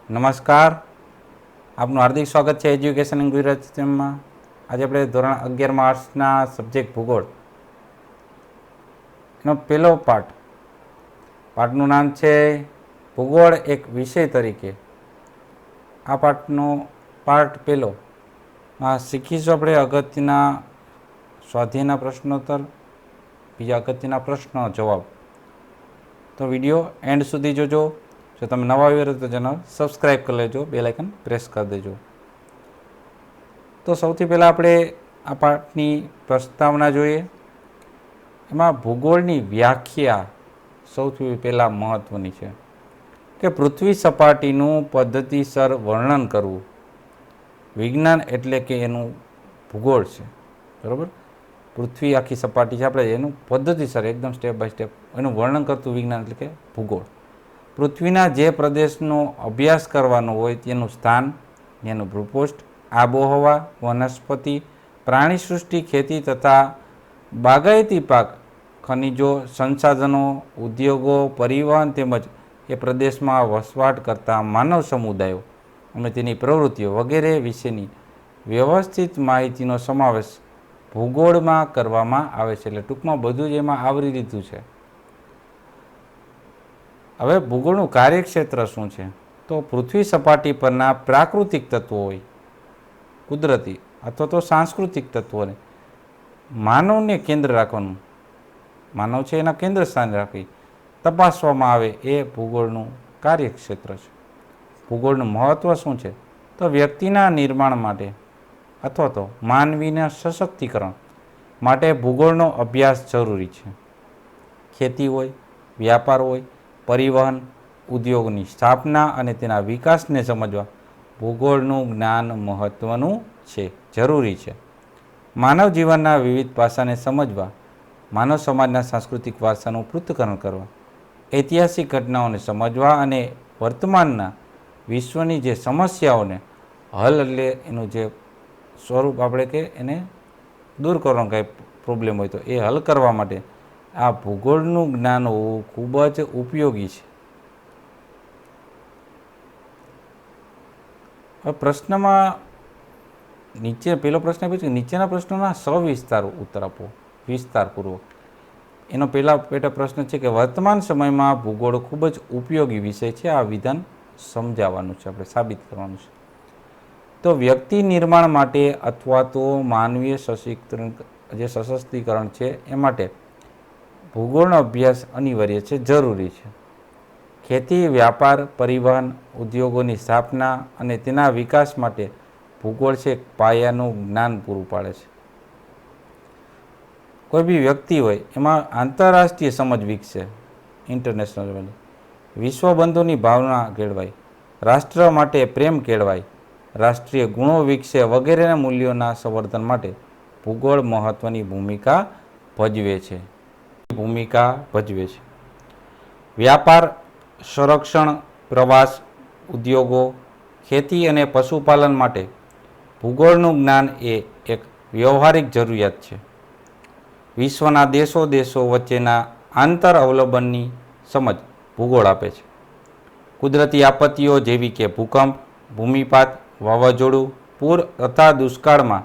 નમસ્કાર, આપનું હાર્દિક સ્વાગત છે એજ્યુકેશન ઇન ગુજરાત સિસ્ટમમાં. આજે આપણે ધોરણ 11માં આર્ટ્સના સબ્જેક્ટ ભૂગોળ એનો પહેલો પાઠનું નામ છે ભૂગોળ એક વિષય તરીકે. આ પાઠનો પાર્ટ પહેલો શીખીશું આપણે અગત્યના સ્વાધ્યાયના પ્રશ્નોત્તર, બીજા અગત્યના પ્રશ્નો જવાબ. તો વિડીયો એન્ડ સુધી જોજો. જો તમે નવા આવ્યા હોય તો ચેનલ સબસ્ક્રાઈબ કરી લેજો, બેલ આઇકન પ્રેસ કરી દેજો. તો સૌથી પહેલાં આપણે આ પાઠની પ્રસ્તાવના જોઈએ. એમાં ભૂગોળની વ્યાખ્યા સૌથી પહેલાં મહત્ત્વની છે કે પૃથ્વી સપાટીનું પદ્ધતિસર વર્ણન કરવું. વિજ્ઞાન એટલે કે એનું ભૂગોળ છે, બરાબર. પૃથ્વી આખી સપાટી છે, આપણે એનું પદ્ધતિસર એકદમ સ્ટેપ બાય સ્ટેપ એનું વર્ણન કરતું વિજ્ઞાન એટલે કે ભૂગોળ. પૃથ્વીના જે પ્રદેશનો અભ્યાસ કરવાનો હોય તેનું સ્થાન, એનું ભૂપૃષ્ઠ, આબોહવા, વનસ્પતિ, પ્રાણીસૃષ્ટિ, ખેતી તથા બાગાયતી પાક, ખનિજો, સંસાધનો, ઉદ્યોગો, પરિવહન તેમજ એ પ્રદેશમાં વસવાટ કરતા માનવ સમુદાયો અને તેની પ્રવૃત્તિઓ વગેરે વિશેની વ્યવસ્થિત માહિતીનો સમાવેશ ભૂગોળમાં કરવામાં આવે છે. એટલે ટૂંકમાં બધું જ એમાં આવરી લીધું છે. હવે ભૂગોળનું કાર્યક્ષેત્ર શું છે? તો પૃથ્વી સપાટી પરના પ્રાકૃતિક તત્વો હોય, કુદરતી અથવા તો સાંસ્કૃતિક તત્વોને માનવને કેન્દ્ર રાખવાનું, માનવ છે એના કેન્દ્ર સ્થાને રાખી તપાસવામાં આવે એ ભૂગોળનું કાર્યક્ષેત્ર છે. ભૂગોળનું મહત્ત્વ શું છે? તો વ્યક્તિના નિર્માણ માટે અથવા તો માનવીના સશક્તિકરણ માટે ભૂગોળનો અભ્યાસ જરૂરી છે. ખેતી હોય, વ્યાપાર હોય, પરિવહન, ઉદ્યોગની સ્થાપના અને તેના વિકાસને સમજવા ભૂગોળનું જ્ઞાન મહત્ત્વનું છે, જરૂરી છે. માનવ જીવનના વિવિધ પાસાને સમજવા, માનવ સમાજના સાંસ્કૃતિક વારસાનું પૃથ્થકરણ કરવા, ઐતિહાસિક ઘટનાઓને સમજવા અને વર્તમાનના વિશ્વની જે સમસ્યાઓને હલ એટલે એનું જે સ્વરૂપ આપણે કે એને દૂર કરવાનું કાંઈ પ્રોબ્લેમ હોય તો એ હલ કરવા માટે આ ભૂગોળનું જ્ઞાન હોવું ખૂબ જ ઉપયોગી છે. હવે પ્રશ્નમાં પહેલો પ્રશ્ન પૂછે કે નીચેના પ્રશ્નોના સવિસ્તાર ઉત્તર આપો, વિસ્તારપૂર્વક. એનો પેટા પ્રશ્ન છે કે વર્તમાન સમયમાં ભૂગોળ ખૂબ જ ઉપયોગી વિષય છે. આ વિધાન સમજાવવાનું છે, આપણે સાબિત કરવાનું છે. તો વ્યક્તિ નિર્માણ માટે અથવા તો માનવીય સશક્તિકરણ છે એ માટે ભૂગોળનો અભ્યાસ અનિવાર્ય છે, જરૂરી છે. ખેતી, વ્યાપાર, પરિવહન, ઉદ્યોગોની સ્થાપના અને તેના વિકાસ માટે ભૂગોળ છે પાયાનું જ્ઞાન પૂરું પાડે છે. કોઈ બી વ્યક્તિ હોય એમાં આંતરરાષ્ટ્રીય સમજ વિકસે, ઇન્ટરનેશનલ લેવલે વિશ્વબંધુની ભાવના કેળવાય, રાષ્ટ્ર માટે પ્રેમ કેળવાય, રાષ્ટ્રીય ગુણો વિકસે વગેરેના મૂલ્યોના સંવર્ધન માટે ભૂગોળ મહત્ત્વની ભૂમિકા ભજવે છે. વ્યાપાર, સંરક્ષણ, પ્રવાસ, ઉદ્યોગો, ખેતી અને પશુપાલન માટે ભૂગોળનું જ્ઞાન એ એક વ્યવહારિક જરૂરિયાત છે. વિશ્વના દેશો વચ્ચેના આંતર અવલંબનની સમજ ભૂગોળ આપે છે. કુદરતી આપત્તિઓ જેવી કે ભૂકંપ, ભૂમિપાત, વાવાઝોડું, પૂર તથા દુષ્કાળમાં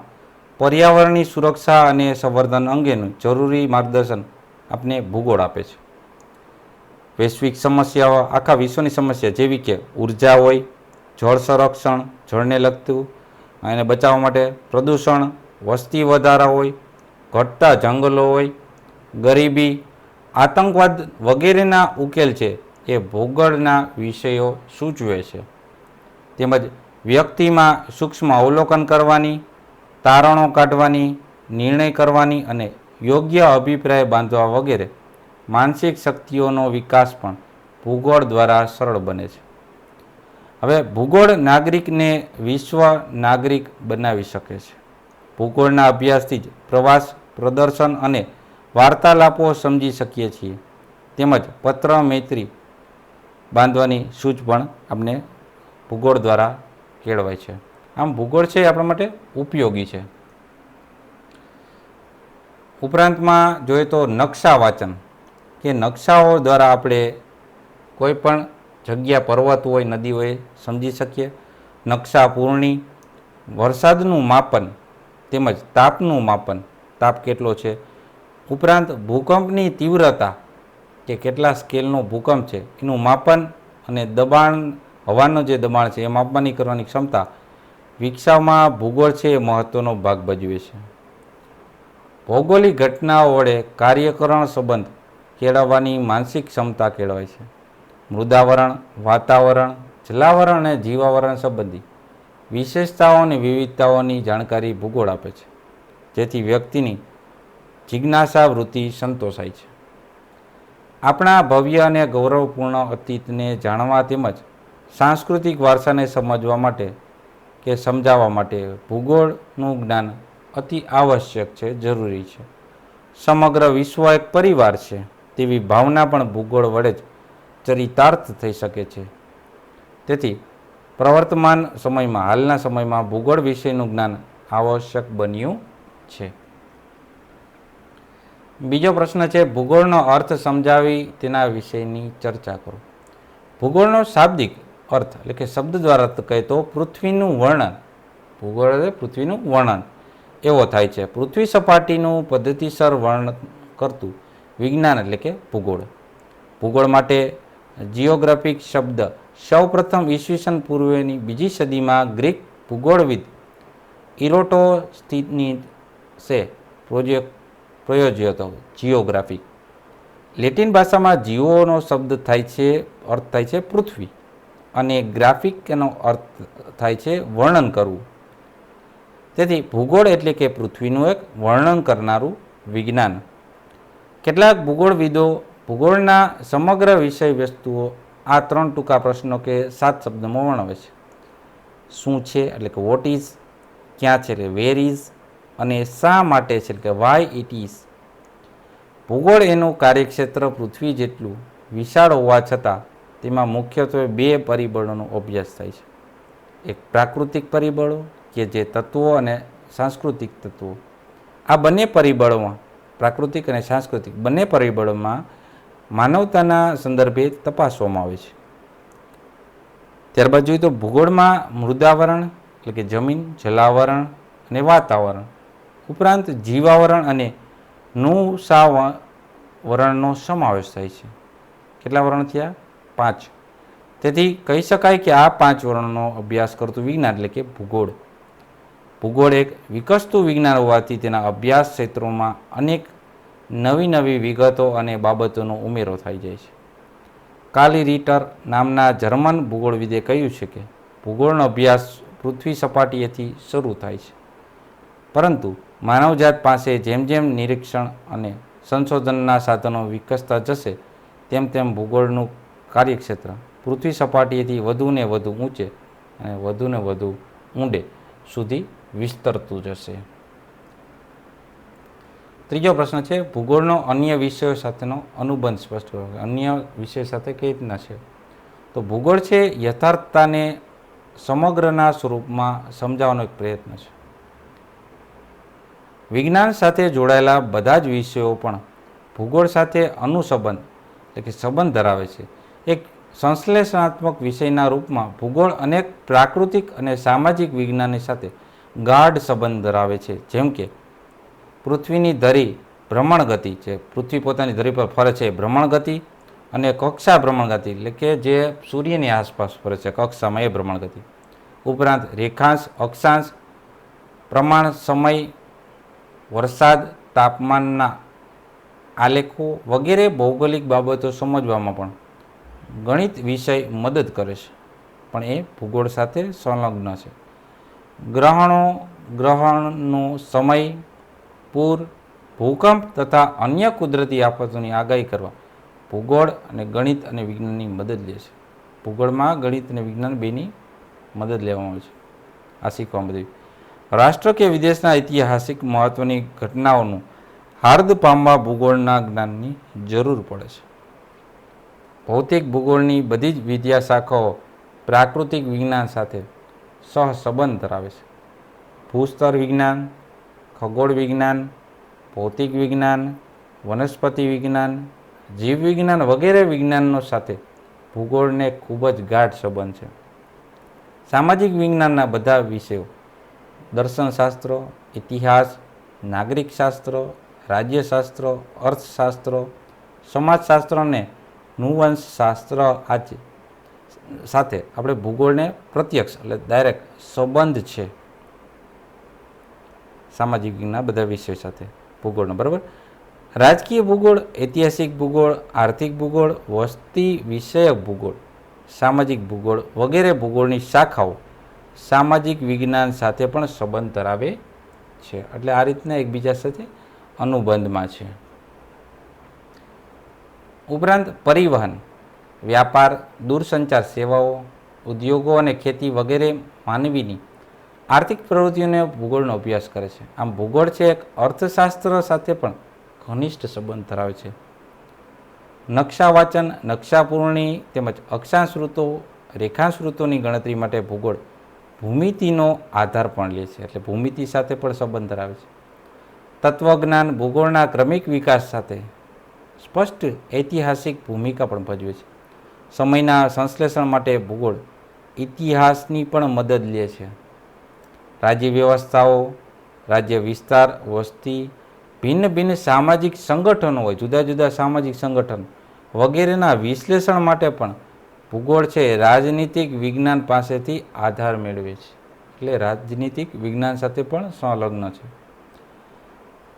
પર્યાવરણની સુરક્ષા અને સંવર્ધન અંગેનું જરૂરી માર્ગદર્શન આપને ભૂગોળ આપે છે. વૈશ્વિક સમસ્યાઓ, આખા વિશ્વની સમસ્યા જેવી કે ઉર્જા હોય, જળ સંરક્ષણ, જળને લગતું એને બચાવવા માટે પ્રદૂષણ, વસ્તી વધારા હોય, ઘટતા જંગલો હોય, ગરીબી, આતંકવાદ વગેરેના ઉકેલ છે એ ભૂગોળના વિષયો સૂચવે છે. તેમજ વ્યક્તિમાં સૂક્ષ્મ અવલોકન કરવાની, તારણો કાઢવાની, નિર્ણય કરવાની અને યોગ્ય અભિપ્રાય બાંધવા વગેરે માનસિક શક્તિઓનો વિકાસ પણ ભૂગોળ દ્વારા સરળ બને છે. હવે ભૂગોળ નાગરિકને વિશ્વ નાગરિક બનાવી શકે છે. ભૂગોળના અભ્યાસથી જ પ્રવાસ, પ્રદર્શન અને વાર્તાલાપો સમજી શકીએ છીએ. તેમજ પત્ર મૈત્રી બાંધવાની સૂઝ પણ આપણે ભૂગોળ દ્વારા કેળવાય છે. આમ ભૂગોળ છે એ આપણા માટે ઉપયોગી છે. ઉપરાંતમાં જોઈએ તો નકશા વાંચન, કે નકશાઓ દ્વારા આપણે કોઈ પણ જગ્યા પર્વત હોય, નદી હોય સમજી શકીએ. નકશા પૂર્ણી, વરસાદનું માપન તેમજ તાપનું માપન, તાપ કેટલો છે. ઉપરાંત ભૂકંપની તીવ્રતા કે કેટલા સ્કેલનો ભૂકંપ છે એનું માપન અને દબાણ, હવાનું જે દબાણ છે એ માપવાની કરવાની ક્ષમતા વિકસાવવામાં ભૂગોળ છે એ મહત્ત્વનો ભાગ ભજવે છે. ભૌગોલિક ઘટનાઓ વડે કાર્યકરણ સંબંધ કેળવવાની માનસિક ક્ષમતા કેળવાય છે. મૃદાવરણ, વાતાવરણ, જલાવરણ અને જીવાવરણ સંબંધી વિશેષતાઓ અને વિવિધતાઓની જાણકારી ભૂગોળ આપે છે, જેથી વ્યક્તિની જિજ્ઞાસા વૃત્તિ સંતોષાય છે. આપણા ભવ્ય અને ગૌરવપૂર્ણ અતીતને જાણવા તેમજ સાંસ્કૃતિક વારસાને સમજવા માટે કે સમજાવવા માટે ભૂગોળનું જ્ઞાન અતિ આવશ્યક છે, જરૂરી છે. સમગ્ર વિશ્વ એક પરિવાર છે તેવી ભાવના પણ ભૂગોળ વડે જ ચરિતાર્થ થઈ શકે છે. તેથી પ્રવર્તમાન સમયમાં, હાલના સમયમાં ભૂગોળ વિષયનું જ્ઞાન આવશ્યક બન્યું છે. બીજો પ્રશ્ન છે, ભૂગોળનો અર્થ સમજાવી તેના વિષયની ચર્ચા કરો. ભૂગોળનો શાબ્દિક અર્થ એટલે કે શબ્દ દ્વારા કહે તો પૃથ્વીનું વર્ણન, ભૂગોળ એટલે પૃથ્વીનું વર્ણન એવો થાય છે. પૃથ્વી સપાટીનું પદ્ધતિસર વર્ણન કરતું વિજ્ઞાન એટલે કે ભૂગોળ. ભૂગોળ માટે જિયોગ્રાફિક શબ્દ સૌપ્રથમ ઈસવીસન પૂર્વેની બીજી સદીમાં ગ્રીક ભૂગોળવિદ ઇરોટોસ્થિનીસે પ્રયોજ્યો હતો. જિયોગ્રાફિક લેટિન ભાષામાં જીઓનો શબ્દ થાય છે, અર્થ થાય છે પૃથ્વી, અને ગ્રાફિક એનો અર્થ થાય છે વર્ણન કરવું. તેથી ભૂગોળ એટલે કે પૃથ્વીનું એક વર્ણન કરનારું વિજ્ઞાન. કેટલાક ભૂગોળવિદો ભૂગોળના સમગ્ર વિષય વસ્તુઓ આ 3 ટૂંકા પ્રશ્નો કે 7 શબ્દમાં વર્ણવે છે. શું છે એટલે કે વોટ ઇઝ, ક્યાં છે એટલે વેર ઇઝ, અને શા માટે છે એટલે કે વાય ઇટ ઇઝ. ભૂગોળ એનું કાર્યક્ષેત્ર પૃથ્વી જેટલું વિશાળ હોવા છતાં તેમાં મુખ્યત્વે 2 પરિબળોનો અભ્યાસ થાય છે. એક પ્રાકૃતિક પરિબળો કે જે તત્વો અને સાંસ્કૃતિક તત્વો. આ બંને પરિબળોમાં, પ્રાકૃતિક અને સાંસ્કૃતિક બંને પરિબળોમાં માનવતાના સંદર્ભે તપાસવામાં આવે છે. ત્યારબાદ જોઈએ તો ભૂગોળમાં મૃદાવરણ એટલે કે જમીન, જલાવરણ અને વાતાવરણ ઉપરાંત જીવાવરણ અને નુસાવરણનો સમાવેશ થાય છે. કેટલા વરણ થયા? 5. તેથી કહી શકાય કે આ 5 વર્ણનો અભ્યાસ કરતું વિજ્ઞાન એટલે કે ભૂગોળ. ભૂગોળ એક વિકસતું વિજ્ઞાન હોવાથી તેના અભ્યાસ ક્ષેત્રોમાં અનેક નવી વિગતો અને બાબતોનો ઉમેરો થઈ જાય છે. કાર્લ રિટર નામના જર્મન ભૂગોળવિદે કહ્યું છે કે ભૂગોળનો અભ્યાસ પૃથ્વી સપાટીએથી શરૂ થાય છે, પરંતુ માનવજાત પાસે જેમ જેમ નિરીક્ષણ અને સંશોધનના સાધનો વિકસતા જશે તેમ તેમ ભૂગોળનું કાર્યક્ષેત્ર પૃથ્વી સપાટીએથી વધુને વધુ ઊંચે અને વધુને વધુ ઊંડે સુધી વિસ્તરતું જશે. ત્રીજો પ્રશ્ન છે, ભૂગોળનો અન્ય વિષયો સાથેનો અનુબંધ સ્પષ્ટ કરો. અન્ય વિષય સાથે કઈ રીતના છે? તો ભૂગોળ છે યથાર્થતાને સમગ્રના સ્વરૂપમાં સમજાવવાનો એક પ્રયત્ન છે. વિજ્ઞાન સાથે જોડાયેલા બધા જ વિષયો પણ ભૂગોળ સાથે અનુસંબંધ એટલે કે સંબંધ ધરાવે છે. એક સંશ્લેષણાત્મક વિષયના રૂપમાં ભૂગોળ અનેક પ્રાકૃતિક અને સામાજિક વિજ્ઞાનની સાથે ગાઢ સંબંધ ધરાવે છે. જેમ કે પૃથ્વીની ધરી ભ્રમણ ગતિ છે, પૃથ્વી પોતાની ધરી પર ફરે છે ભ્રમણ ગતિ, અને કક્ષા ભ્રમણ ગતિ એટલે કે જે સૂર્યની આસપાસ ફરે છે કક્ષામાં એ ભ્રમણ ગતિ. ઉપરાંત રેખાંશ, અક્ષાંશ, પ્રમાણ, સમય, વરસાદ, તાપમાનના આલેખો વગેરે ભૌગોલિક બાબતો સમજવામાં પણ ગણિત વિષય મદદ કરે છે, પણ એ ભૂગોળ સાથે સંલગ્ન છે. ગ્રહણનો સમય, પૂર, ભૂકંપ તથા અન્ય કુદરતી આફતોની આગાહી કરવા ભૂગોળ અને ગણિત અને વિજ્ઞાનની મદદ લે છે. ભૂગોળમાં ગણિત અને વિજ્ઞાન બેની મદદ લેવામાં આવે છે. આ શીખવા બધી રાષ્ટ્ર કે વિદેશના ઐતિહાસિક મહત્વની ઘટનાઓનું હાર્દ પામવા ભૂગોળના જ્ઞાનની જરૂર પડે છે. ભૌતિક ભૂગોળની બધી જ વિદ્યા શાખાઓ પ્રાકૃતિક વિજ્ઞાન સાથે સહસંબંધ ધરાવે છે. ભૂસ્તર વિજ્ઞાન, ખગોળ વિજ્ઞાન, ભૌતિક વિજ્ઞાન, વનસ્પતિ વિજ્ઞાન, જીવ વિજ્ઞાન વગેરે વિજ્ઞાનનો સાથે ભૂગોળને ખૂબ જ ગાઢ સંબંધ છે. સામાજિક વિજ્ઞાનના બધા વિષયો દર્શનશાસ્ત્ર, ઇતિહાસ, નાગરિકશાસ્ત્ર, રાજ્યશાસ્ત્ર, અર્થશાસ્ત્ર, સમાજશાસ્ત્ર અને નૃવંશશાસ્ત્ર સાથે આપણે ભૂગોળને પ્રત્યક્ષ એટલે ડાયરેક્ટ સંબંધ છે સામાજિક વિજ્ઞાનના બધા વિષયો સાથે ભૂગોળનો. બરાબર. રાજકીય ભૂગોળ, ઐતિહાસિક ભૂગોળ, આર્થિક ભૂગોળ, વસ્તી વિષયક ભૂગોળ, સામાજિક ભૂગોળ વગેરે ભૂગોળની શાખાઓ સામાજિક વિજ્ઞાન સાથે પણ સંબંધ ધરાવે છે. એટલે આ રીતના એકબીજા સાથે અનુબંધમાં છે. ઉપરાંત પરિવહન, વ્યાપાર, દૂરસંચાર સેવાઓ, ઉદ્યોગો અને ખેતી વગેરે માનવીની આર્થિક પ્રવૃત્તિઓને ભૂગોળનો અભ્યાસ કરે છે. આમ ભૂગોળ છે એક અર્થશાસ્ત્ર સાથે પણ ઘનિષ્ઠ સંબંધ ધરાવે છે. નકશા વાંચન, નકશા પૂરણી તેમજ અક્ષાંશ વૃત્તો, રેખાંશ વૃત્તોની ગણતરી માટે ભૂગોળ ભૂમિતિનો આધાર પણ લે છે. એટલે ભૂમિતિ સાથે પણ સંબંધ ધરાવે છે. તત્વજ્ઞાન ભૂગોળના ક્રમિક વિકાસ સાથે સ્પષ્ટ ઐતિહાસિક ભૂમિકા પણ ભજવે છે. સમયના સંશ્લેષણ માટે ભૂગોળ ઇતિહાસની પણ મદદ લે છે. રાજ્ય વ્યવસ્થાઓ, રાજ્ય વિસ્તાર, વસ્તી, ભિન્ન ભિન્ન સામાજિક સંગઠનો હોય, જુદા જુદા સામાજિક સંગઠન વગેરેના વિશ્લેષણ માટે પણ ભૂગોળ છે રાજનીતિક વિજ્ઞાન પાસેથી આધાર મેળવે છે. એટલે રાજનીતિક વિજ્ઞાન સાથે પણ સંલગ્ન છે.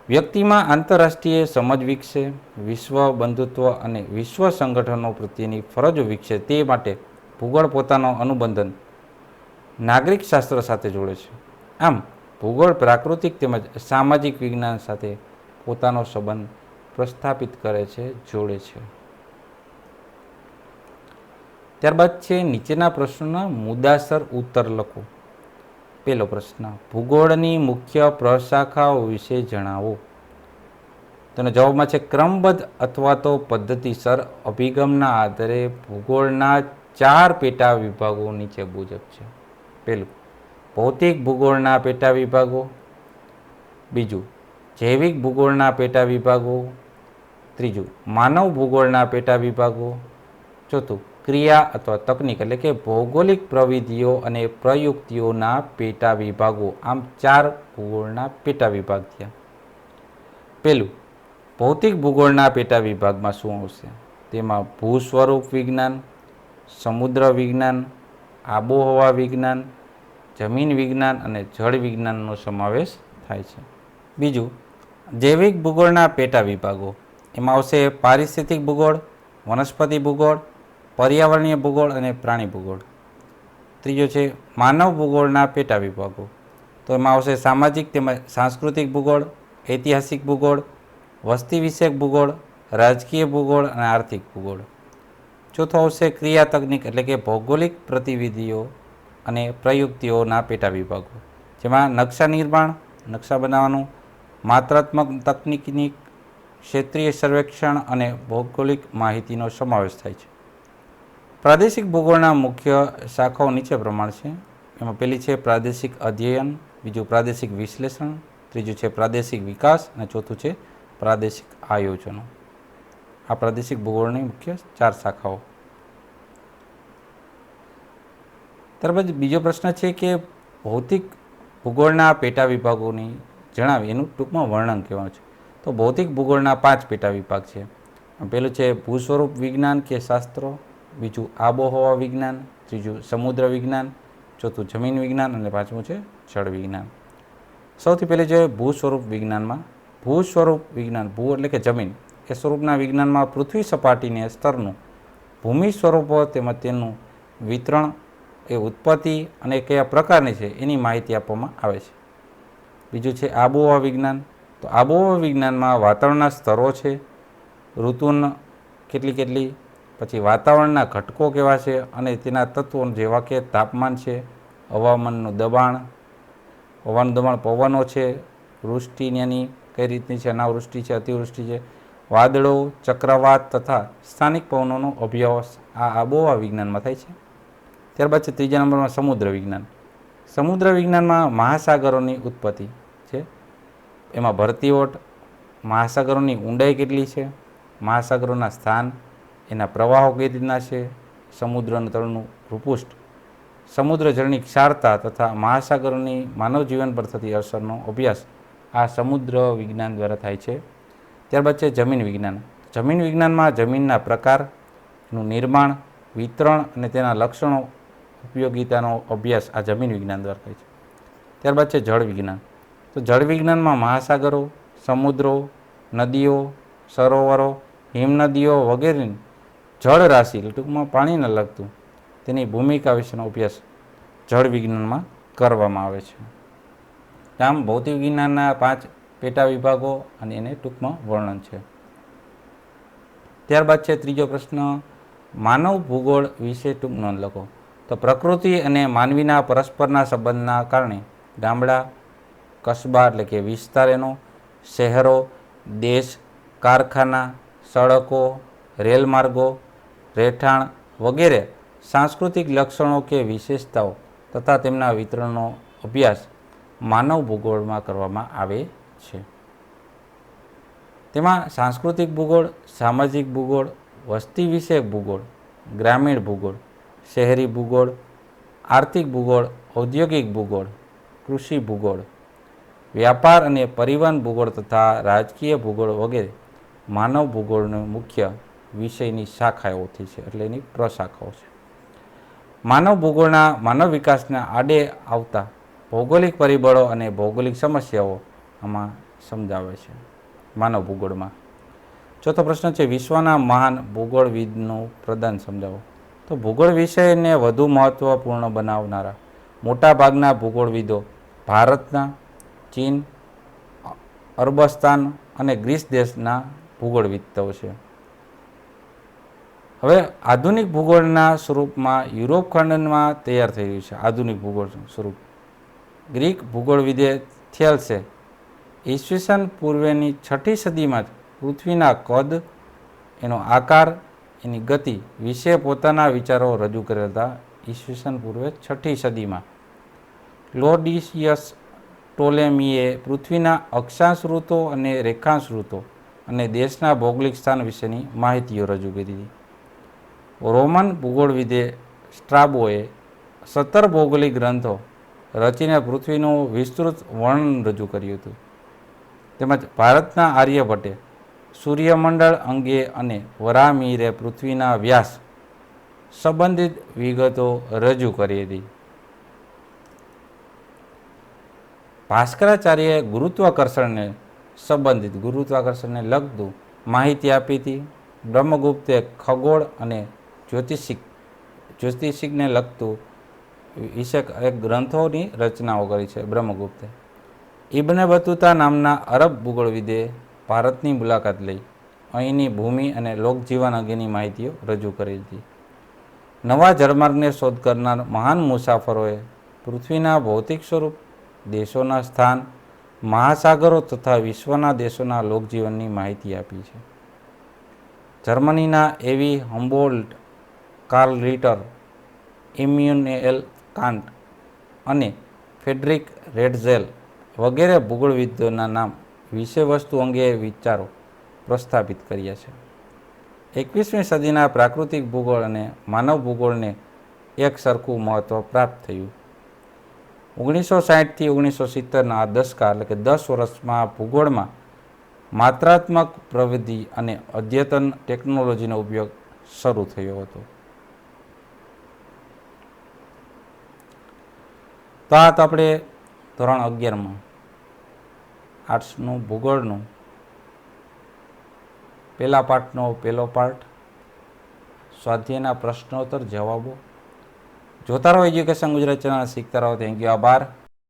વ્યક્તિમાં આંતરરાષ્ટ્રીય સમજ વિકસે, વિશ્વ બંધુત્વ અને વિશ્વ સંગઠનો પ્રત્યેની ફરજો વિકસે તે માટે ભૂગોળ પોતાનો અનુબંધન નાગરિક શાસ્ત્ર સાથે જોડે છે. આમ ભૂગોળ પ્રાકૃતિક તેમજ સામાજિક વિજ્ઞાન સાથે પોતાનો સંબંધ પ્રસ્થાપિત કરે છે, જોડે છે. ત્યારબાદ છે નીચેના પ્રશ્નોના મુદ્દાસર ઉત્તર લખો. પહેલો પ્રશ્ન, ભૂગોળની મુખ્ય પ્રશાખાઓ વિશે જણાવો. તેનો જવાબમાં છે ક્રમબદ્ધ અથવા તો પદ્ધતિસર અભિગમના આધારે ભૂગોળના 4 પેટા વિભાગો નીચે મુજબ છે. પહેલું, ભૌતિક ભૂગોળના પેટા વિભાગો. બીજું, જૈવિક ભૂગોળના પેટા વિભાગો. ત્રીજું, માનવ ભૂગોળના પેટા વિભાગો. ચોથું, ક્રિયા અથવા તકનીક એટલે કે ભૌગોલિક પ્રવિધિઓ અને પ્રયુક્તિઓના પેટા વિભાગો. આમ 4 ભૂગોળના પેટા વિભાગ થયા. પહેલું, ભૌતિક ભૂગોળના પેટા વિભાગમાં શું આવશે? તેમાં ભૂ સ્વરૂપ વિજ્ઞાન, સમુદ્ર વિજ્ઞાન, આબોહવા વિજ્ઞાન, જમીન વિજ્ઞાન અને જળ વિજ્ઞાનનો સમાવેશ થાય છે. બીજું, જૈવિક ભૂગોળના પેટા વિભાગો. એમાં આવશે પારિસ્થિતિક ભૂગોળ, વનસ્પતિ ભૂગોળ, પર્યાવરણીય ભૂગોળ અને પ્રાણી ભૂગોળ. ત્રીજો છે માનવ ભૂગોળના પેટા વિભાગો. તો એમાં આવશે સામાજિક તેમજ સાંસ્કૃતિક ભૂગોળ, ઐતિહાસિક ભૂગોળ, વસ્તી વિષયક ભૂગોળ, રાજકીય ભૂગોળ અને આર્થિક ભૂગોળ. ચોથો આવશે ક્રિયા તકનીક એટલે કે ભૌગોલિક પ્રતિવિધિઓ અને પ્રયુક્તિઓના પેટા વિભાગો, જેમાં નકશા નિર્માણ, નકશા બનાવવાનું, માત્રાત્મક તકનીકની, ક્ષેત્રીય સર્વેક્ષણ અને ભૌગોલિક માહિતીનો સમાવેશ થાય છે. પ્રાદેશિક ભૂગોળના મુખ્ય શાખાઓ નીચે પ્રમાણે છે. એમાં પહેલી છે પ્રાદેશિક અધ્યયન, બીજું પ્રાદેશિક વિશ્લેષણ, ત્રીજું છે પ્રાદેશિક વિકાસ અને ચોથું છે પ્રાદેશિક આયોજનો. આ પ્રાદેશિક ભૂગોળની મુખ્ય 4 શાખાઓ. ત્યારબાદ બીજો પ્રશ્ન છે કે ભૌતિક ભૂગોળના પેટા વિભાગોની જણાવી એનું ટૂંકમાં વર્ણન કહેવાનું છે. તો ભૌતિક ભૂગોળના 5 પેટા વિભાગ છે. પહેલું છે ભૂ સ્વરૂપ વિજ્ઞાન કે શાસ્ત્રો, બીજું આબોહવા વિજ્ઞાન, ત્રીજું સમુદ્ર વિજ્ઞાન, ચોથું જમીન વિજ્ઞાન અને પાંચમું છે જળ વિજ્ઞાન. સૌથી પહેલી છે ભૂ સ્વરૂપ વિજ્ઞાનમાં. ભૂ સ્વરૂપ વિજ્ઞાન, ભૂ એટલે કે જમીન, એ સ્વરૂપના વિજ્ઞાનમાં પૃથ્વી સપાટીને સ્તરનું ભૂમિ સ્વરૂપો તેમજ તેનું વિતરણ, એ ઉત્પત્તિ અને કયા પ્રકારની છે એની માહિતી આપવામાં આવે છે. બીજું છે આબોહવા વિજ્ઞાન. તો આબોહવા વિજ્ઞાનમાં વાતાવરણના સ્તરો છે, ઋતુના કેટલી, પછી વાતાવરણના ઘટકો કેવા છે અને તેના તત્વો જેવા કે તાપમાન છે, હવામાનનું દબાણ, પવનો છે, વૃષ્ટિની કઈ રીતની છે, અનાવૃષ્ટિ છે, અતિવૃષ્ટિ છે, વાદળો, ચક્રવાત તથા સ્થાનિક પવનોનો અભ્યાસ આ આબોહવા વિજ્ઞાનમાં થાય છે. ત્યારબાદ છે ત્રીજા નંબરમાં સમુદ્ર વિજ્ઞાન. સમુદ્ર વિજ્ઞાનમાં મહાસાગરોની ઉત્પત્તિ છે, એમાં ભરતી ઓટ, મહાસાગરોની ઊંડાઈ કેટલી છે, મહાસાગરોના સ્થાન, એના પ્રવાહો કઈ રીતના છે, સમુદ્રના તળનું ભૂપૃષ્ઠ, સમુદ્ર જળની ક્ષારતા તથા મહાસાગરોની માનવ જીવન પર થતી અસરનો અભ્યાસ આ સમુદ્ર વિજ્ઞાન દ્વારા થાય છે. ત્યારબાદ છે જમીન વિજ્ઞાન. જમીન વિજ્ઞાનમાં જમીનના પ્રકારનું નિર્માણ, વિતરણ અને તેના લક્ષણો, ઉપયોગિતાનો અભ્યાસ આ જમીન વિજ્ઞાન દ્વારા થાય છે. ત્યારબાદ છે જળ વિજ્ઞાન. તો જળ વિજ્ઞાનમાં મહાસાગરો, સમુદ્રો, નદીઓ, સરોવરો, હિમનદીઓ વગેરેની જળ રાશિ, ટૂંકમાં પાણીને લગતું તેની ભૂમિકા વિશેનો અભ્યાસ જળ વિજ્ઞાનમાં કરવામાં આવે છે. આમ ભૌતિક વિજ્ઞાનના 5 પેટા વિભાગો અને એને ટૂંકમાં વર્ણન છે. ત્યારબાદ છે ત્રીજો પ્રશ્ન, માનવ ભૂગોળ વિશે ટૂંક નોંધ લખો. તો પ્રકૃતિ અને માનવીના પરસ્પરના સંબંધના કારણે ગામડા, કસ્બા એટલે કે વિસ્તાર એનો, શહેરો, દેશ, કારખાના, સડકો, રેલમાર્ગો, રહેઠાણ વગેરે સાંસ્કૃતિક લક્ષણો કે વિશેષતાઓ તથા તેમના વિતરણનો અભ્યાસ માનવ ભૂગોળમાં કરવામાં આવે છે. તેમાં સાંસ્કૃતિક ભૂગોળ, સામાજિક ભૂગોળ, વસ્તી વિષયક ભૂગોળ, ગ્રામીણ ભૂગોળ, શહેરી ભૂગોળ, આર્થિક ભૂગોળ, ઔદ્યોગિક ભૂગોળ, કૃષિ ભૂગોળ, વ્યાપાર અને પરિવહન ભૂગોળ તથા રાજકીય ભૂગોળ વગેરે માનવ ભૂગોળની મુખ્ય વિષયની શાખાઓથી છે, એટલે એની પ્રશાખાઓ છે. માનવ ભૂગોળના માનવ વિકાસના આડે આવતા ભૌગોલિક પરિબળો અને ભૌગોલિક સમસ્યાઓ આમાં સમજાવે છે માનવ ભૂગોળમાં. ચોથો પ્રશ્ન છે, વિશ્વના મહાન ભૂગોળવિદનું પ્રદાન સમજાવો. તો ભૂગોળ વિષયને વધુ મહત્વપૂર્ણ બનાવનારા મોટાભાગના ભૂગોળવિદો ભારતના, ચીન, અરબસ્તાન અને ગ્રીસ દેશના ભૂગોળવિદો છે. હવે આધુનિક ભૂગોળના સ્વરૂપમાં યુરોપ ખંડમાં તૈયાર થઈ રહ્યું છે. આધુનિક ભૂગોળ સ્વરૂપ ગ્રીક ભૂગોળવિદે થેલ્સે ઈસવીસન પૂર્વેની 6ઠી સદીમાં જ પૃથ્વીના કદ, એનો આકાર, એની ગતિ વિશે પોતાના વિચારો રજૂ કરેલા હતા. ઈસવીસન પૂર્વે 6ઠી સદીમાં ક્લોડિયસ ટોલેમીએ પૃથ્વીના અક્ષાંશ ઋતો અને રેખાંશ ઋતો અને દેશના ભૌગોલિક સ્થાન વિશેની માહિતીઓ રજૂ કરી હતી. રોમન ભૂગોળવિદે સ્ટ્રાબોએ 17 ભૌગોલિક ગ્રંથો રચીને પૃથ્વીનું વિસ્તૃત વર્ણન રજૂ કર્યું હતું. તેમજ ભારતના આર્યભટ્ટે સૂર્યમંડળ અંગે અને વરામીરે પૃથ્વીના વ્યાસ સંબંધિત વિગતો રજૂ કરી હતી. ભાસ્કરાચાર્યએ ગુરુત્વાકર્ષણને લગતું માહિતી આપી હતી. બ્રહ્મગુપ્તે ખગોળ અને જ્યોતિષિકને લગતું વિશે એક ગ્રંથોની રચનાઓ કરી છે બ્રહ્મગુપ્તે. ઇબ્ન બતુતા નામના અરબ ભૂગોળવિદે ભારતની મુલાકાત લઈ અહીંની ભૂમિ અને લોકજીવન અંગેની માહિતીઓ રજૂ કરી હતી. નવા જળમાર્ગને શોધ કરનાર મહાન મુસાફરોએ પૃથ્વીના ભૌતિક સ્વરૂપ, દેશોના સ્થાન, મહાસાગરો તથા વિશ્વના દેશોના લોકજીવનની માહિતી આપી છે. જર્મનીના એવી હમ્બોલ્ટ, કાર્લ રિટર, ઇમ્યુએલ કાન્ટ અને ફ્રેડરિક રેડઝેલ વગેરે ભૂગોળવિદોના નામ વિષયવસ્તુ અંગે વિચારો પ્રસ્થાપિત કર્યા છે. 21મી સદીના પ્રાકૃતિક ભૂગોળ અને માનવ ભૂગોળને એક સરખું મહત્વ પ્રાપ્ત થયું. 1960થી 1970ના આ દશકા એટલે કે 10 વર્ષમાં ભૂગોળમાં માત્રાત્મક પ્રવૃત્તિ અને અદ્યતન ટેકનોલોજીનો ઉપયોગ શરૂ થયો હતો. તો આ તો આપણે ધોરણ 11માં આર્ટ્સનું ભૂગોળનું પહેલા પાઠનો પહેલો પાઠ, સ્વાધ્યાયના પ્રશ્નોત્તર જવાબો. જોતા રહો એજ્યુકેશન ગુજરાત ચેનલ, શીખતા રહો. થેન્ક યુ, આભાર.